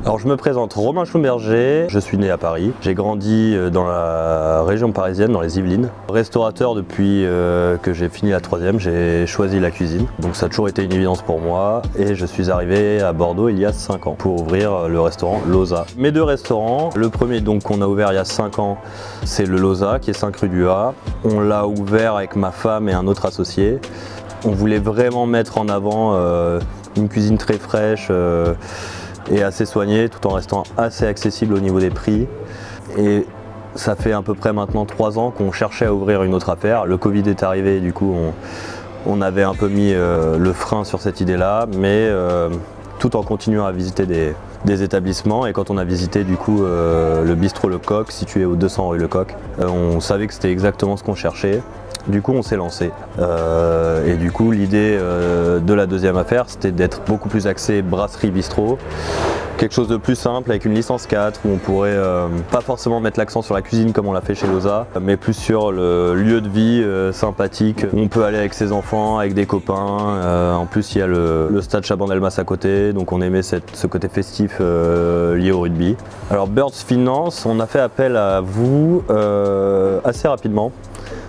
Alors je me présente, Romain Schlumberger, je suis né à Paris, j'ai grandi dans la région parisienne, dans les Yvelines. Restaurateur depuis que j'ai fini la 3e, j'ai choisi la cuisine, donc ça a toujours été une évidence pour moi et je suis arrivé à Bordeaux il y a 5 ans pour ouvrir le restaurant Loza. Mes 2 restaurants, le premier donc qu'on a ouvert il y a 5 ans, c'est le Loza qui est 5 rue du A. On l'a ouvert avec ma femme et un autre associé. On voulait vraiment mettre en avant une cuisine très fraîche et assez soigné tout en restant assez accessible au niveau des prix. Et ça fait à peu près maintenant 3 ans qu'on cherchait à ouvrir une autre affaire. Le Covid est arrivé, du coup on avait un peu mis le frein sur cette idée-là, mais tout en continuant à visiter des établissements. Et quand on a visité du coup le bistrot Le Coq, situé au 200 rue Le Coq, on savait que c'était exactement ce qu'on cherchait. Du coup on s'est lancé et du coup l'idée de la deuxième affaire c'était d'être beaucoup plus axé brasserie bistrot, quelque chose de plus simple avec une licence 4 où on pourrait pas forcément mettre l'accent sur la cuisine comme on l'a fait chez Loza, mais plus sur le lieu de vie sympathique où on peut aller avec ses enfants, avec des copains. En plus il y a le stade Chabandelmas à côté, donc on aimait ce côté festif lié au rugby. Alors Birds Finance, on a fait appel à vous assez rapidement.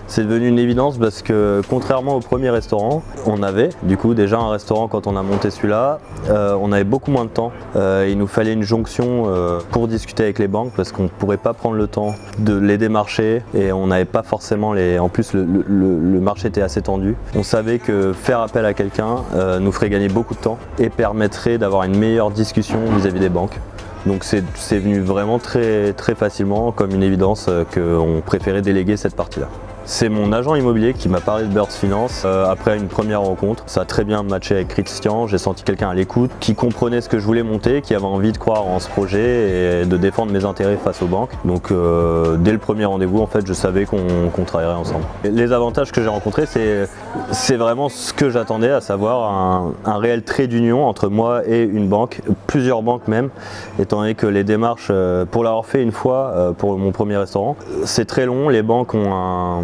C'est devenu une évidence parce que contrairement au premier restaurant, on avait du coup déjà un restaurant quand on a monté celui-là, on avait beaucoup moins de temps. Il nous fallait une jonction pour discuter avec les banques parce qu'on ne pourrait pas prendre le temps de les démarcher et on n'avait pas forcément les... En plus le marché était assez tendu. On savait que faire appel à quelqu'un nous ferait gagner beaucoup de temps et permettrait d'avoir une meilleure discussion vis-à-vis des banques. Donc c'est venu vraiment très facilement comme une évidence qu'on préférait déléguer cette partie-là. C'est mon agent immobilier qui m'a parlé de Birds Finance après une première rencontre. Ça a très bien matché avec Christian, j'ai senti quelqu'un à l'écoute, qui comprenait ce que je voulais monter, qui avait envie de croire en ce projet et de défendre mes intérêts face aux banques. Donc dès le premier rendez-vous, en fait, je savais qu'on travaillerait ensemble. Et les avantages que j'ai rencontrés, c'est vraiment ce que j'attendais, à savoir un réel trait d'union entre moi et une banque, plusieurs banques même, étant donné que les démarches, pour l'avoir fait une fois pour mon premier restaurant, c'est très long, les banques ont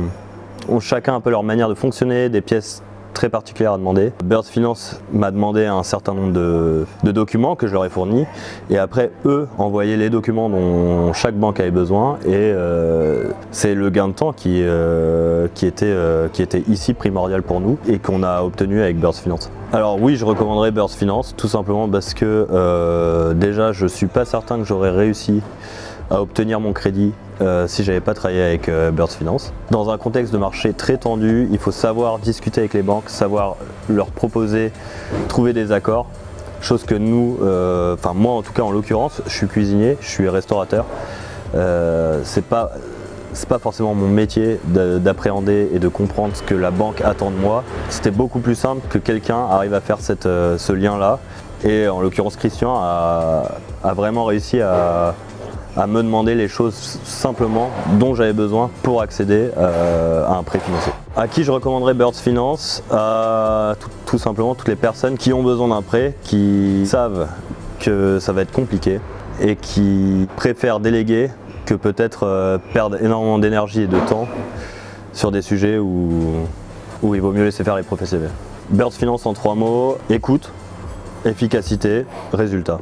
chacun un peu leur manière de fonctionner, des pièces très particulières à demander. Birds Finance m'a demandé un certain nombre de documents que je leur ai fournis et après eux envoyaient les documents dont chaque banque avait besoin et c'est le gain de temps qui était ici primordial pour nous et qu'on a obtenu avec Birds Finance. Alors oui, je recommanderais Birds Finance tout simplement parce que déjà je suis pas certain que j'aurais réussi à obtenir mon crédit si j'avais pas travaillé avec Birds Finance. Dans un contexte de marché très tendu, il faut savoir discuter avec les banques, savoir leur proposer, trouver des accords. Chose que nous, enfin moi en tout cas en l'occurrence, je suis cuisinier, je suis restaurateur. C'est pas forcément mon métier d'appréhender et de comprendre ce que la banque attend de moi. C'était beaucoup plus simple que quelqu'un arrive à faire ce lien-là. Et en l'occurrence Christian a vraiment réussi à me demander les choses simplement dont j'avais besoin pour accéder à un prêt financier. À qui je recommanderais Birds Finance? À tout simplement toutes les personnes qui ont besoin d'un prêt, qui savent que ça va être compliqué et qui préfèrent déléguer que peut-être perdre énormément d'énergie et de temps sur des sujets où il vaut mieux laisser faire les professionnels. Birds Finance en 3 mots, écoute, efficacité, résultat.